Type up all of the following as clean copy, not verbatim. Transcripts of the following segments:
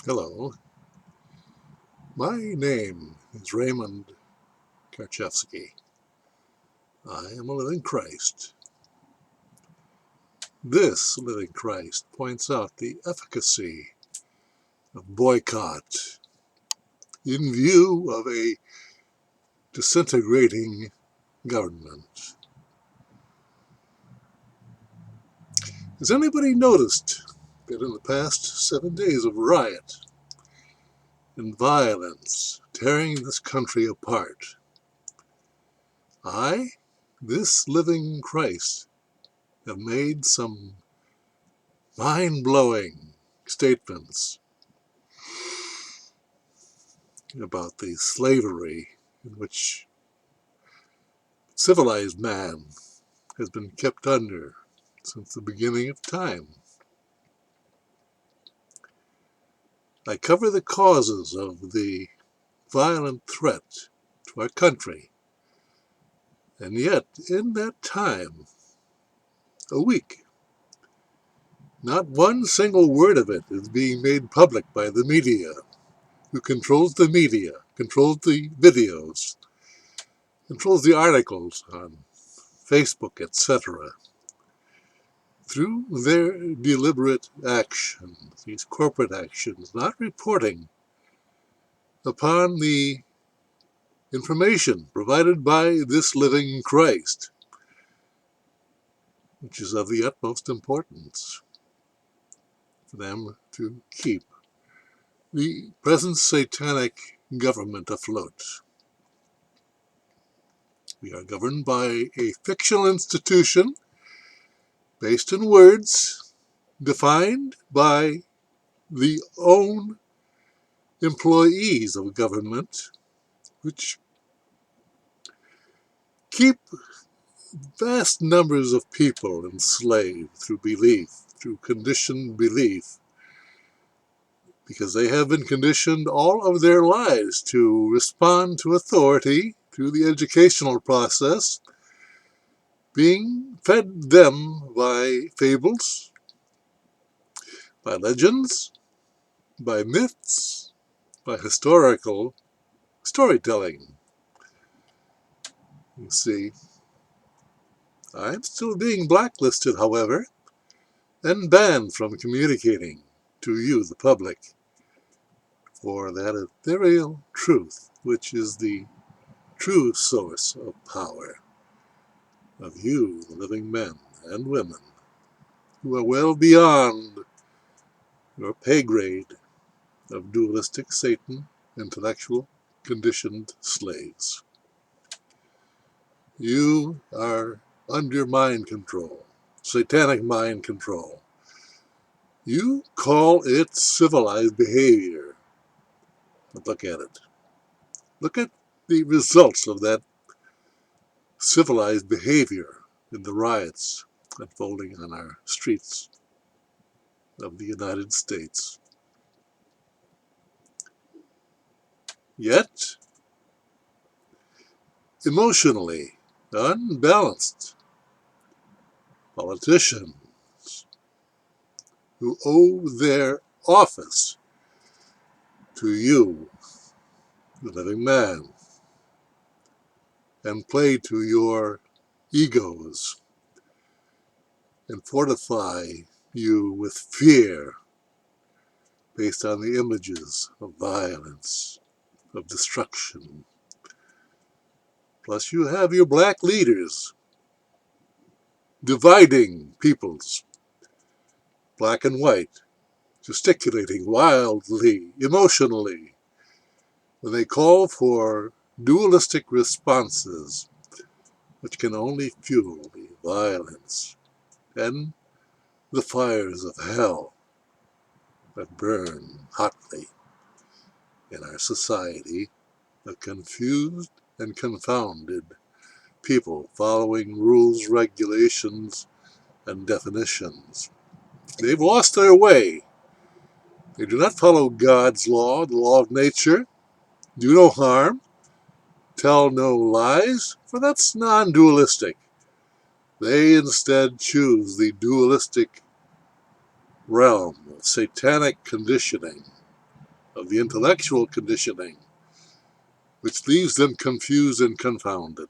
Hello, my name is Raymond Karchevsky. I am a living Christ. This living Christ points out the efficacy of boycott in view of a disintegrating government. Has anybody noticed that in the past 7 days of riot and violence tearing this country apart, I, this living Christ, have made some mind-blowing statements about the slavery in which civilized man has been kept under since the beginning of time. I cover the causes of the violent threat to our country, and yet in that time, a week, not one single word of it is being made public by the media, who controls the media, controls the videos, controls the articles on Facebook, etc. Through their deliberate actions, these corporate actions, not reporting upon the information provided by this living Christ, which is of the utmost importance for them to keep the present satanic government afloat. We are governed by a fictional institution based in words defined by the own employees of government, which keep vast numbers of people enslaved through belief, through conditioned belief, because they have been conditioned all of their lives to respond to authority through the educational process, being fed them by fables, by legends, by myths, by historical storytelling. You see, I'm still being blacklisted, however, and banned from communicating to you, the public, for that ethereal truth, which is the true source of power of you, the living men and women, who are well beyond your pay grade of dualistic Satan, intellectual, conditioned slaves. You are under mind control, satanic mind control. You call it civilized behavior. But look at it. Look at the results of that civilized behavior in the riots unfolding on our streets of the United States. Yet, emotionally unbalanced politicians who owe their office to you, the living man, and play to your egos and fortify you with fear based on the images of violence, of destruction. Plus you have your black leaders dividing peoples, black and white, gesticulating wildly, emotionally, when they call for dualistic responses which can only fuel the violence and the fires of hell that burn hotly in our society, a confused and confounded people following rules, regulations, and definitions. They've lost their way. They do not follow God's law, the law of nature, do no harm, tell no lies, for that's non-dualistic. They instead choose the dualistic realm of satanic conditioning, of the intellectual conditioning, which leaves them confused and confounded.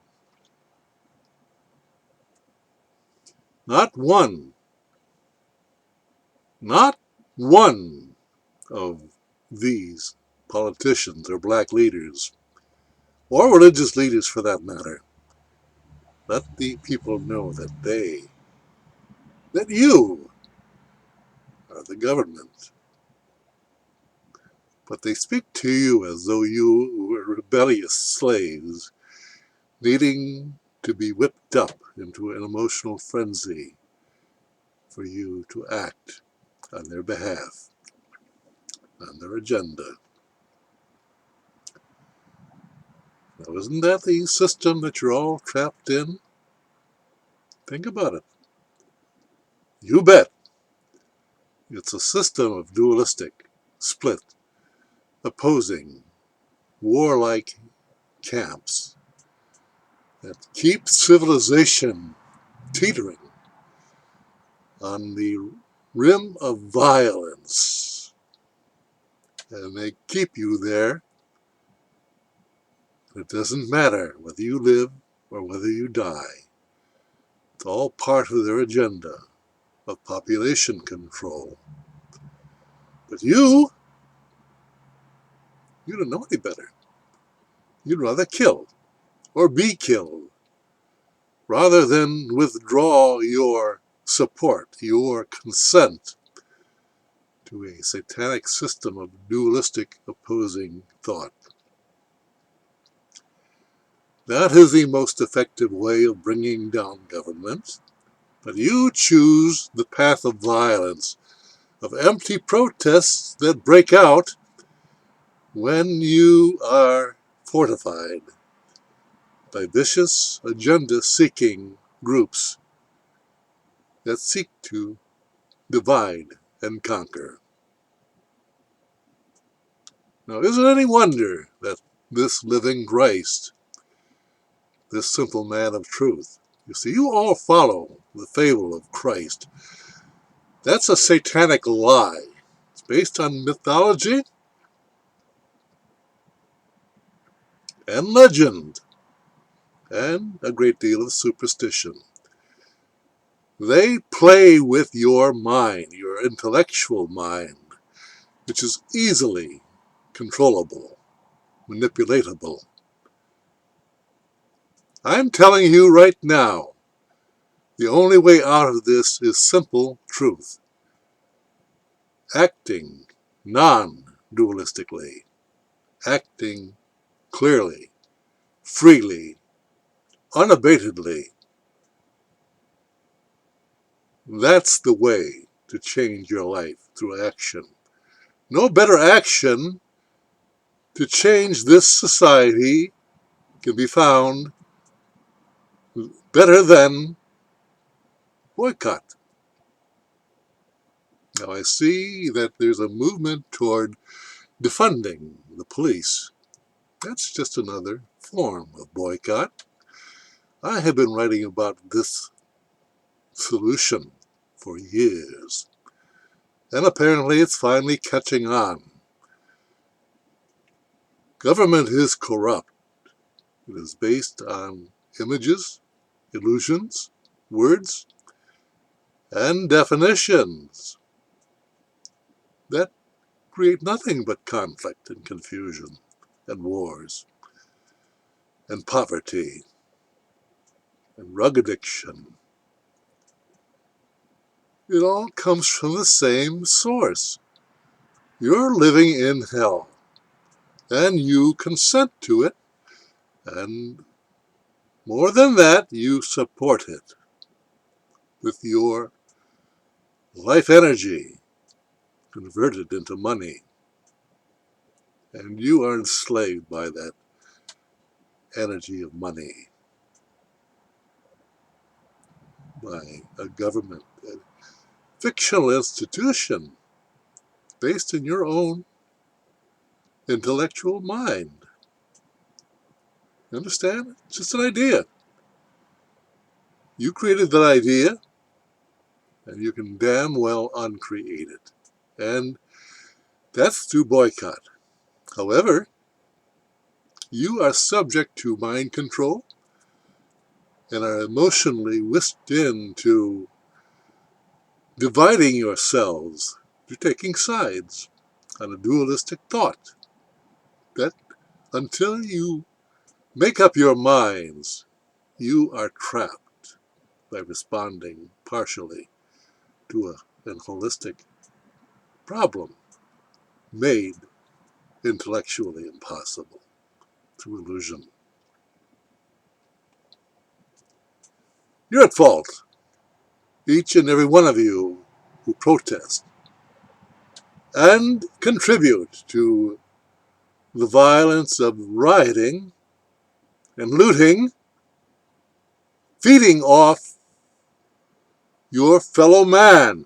Not one of these politicians or black leaders, or religious leaders for that matter, let the people know that you are the government. But they speak to you as though you were rebellious slaves, needing to be whipped up into an emotional frenzy for you to act on their behalf, on their agenda. Now, isn't that the system that you're all trapped in? Think about it. You bet. It's a system of dualistic, split, opposing, warlike camps that keep civilization teetering on the rim of violence. And they keep you there. It doesn't matter whether you live or whether you die. It's all part of their agenda of population control. But you don't know any better. You'd rather kill or be killed rather than withdraw your support, your consent to a satanic system of dualistic opposing thought. That is the most effective way of bringing down government. But you choose the path of violence, of empty protests that break out when you are fortified by vicious, agenda-seeking groups that seek to divide and conquer. Now, is it any wonder that this living Christ, this simple man of truth, you see, you all follow the fable of Christ. That's a satanic lie. It's based on mythology and legend and a great deal of superstition. They play with your mind, your intellectual mind, which is easily controllable, manipulatable. I'm telling you right now, the only way out of this is simple truth. Acting non-dualistically, acting clearly, freely, unabatedly. That's the way to change your life, through action. No better action to change this society can be found better than boycott. Now I see that there's a movement toward defunding the police. That's just another form of boycott. I have been writing about this solution for years, and apparently it's finally catching on. Government is corrupt. It is based on images, illusions, words, and definitions that create nothing but conflict and confusion and wars and poverty and drug addiction. It all comes from the same source. You're living in hell, and you consent to it, and more than that, you support it with your life energy converted into money. And you are enslaved by that energy of money, by a government, a fictional institution based in your own intellectual mind. You understand? It's just an idea. You created that idea, and you can damn well uncreate it. And that's through boycott. However, you are subject to mind control and are emotionally whisked into dividing yourselves, to taking sides on a dualistic thought that until you make up your minds, you are trapped by responding partially to a holistic problem made intellectually impossible through illusion. You're at fault, each and every one of you who protest and contribute to the violence of rioting and looting, feeding off your fellow man,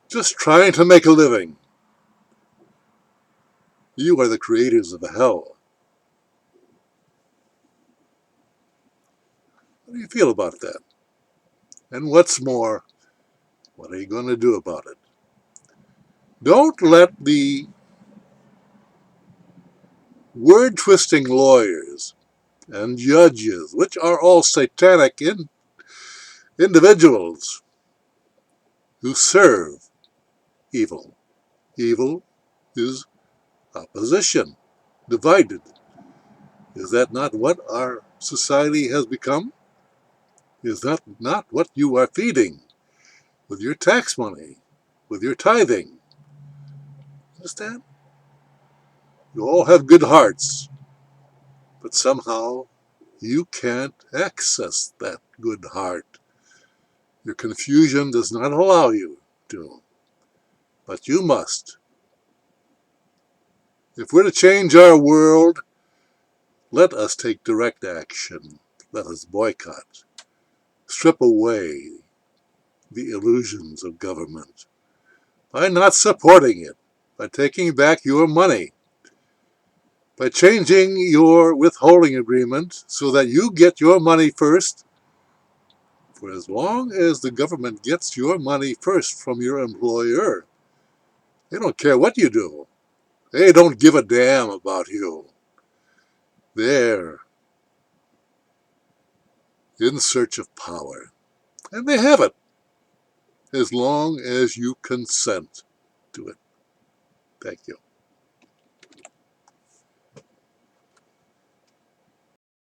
just trying to make a living. You are the creators of hell. How do you feel about that? And what's more, what are you going to do about it? Don't let the word-twisting lawyers and judges, which are all satanic individuals who serve evil. Evil is opposition, divided. Is that not what our society has become? Is that not what you are feeding with your tax money, with your tithing? Understand? You all have good hearts, but somehow you can't access that good heart. Your confusion does not allow you to, but you must. If we're to change our world, let us take direct action. Let us boycott. Strip away the illusions of government by not supporting it, by taking back your money, by changing your withholding agreement so that you get your money first. For as long as the government gets your money first from your employer, they don't care what you do. They don't give a damn about you. They're in search of power. And they have it, as long as you consent to it. Thank you.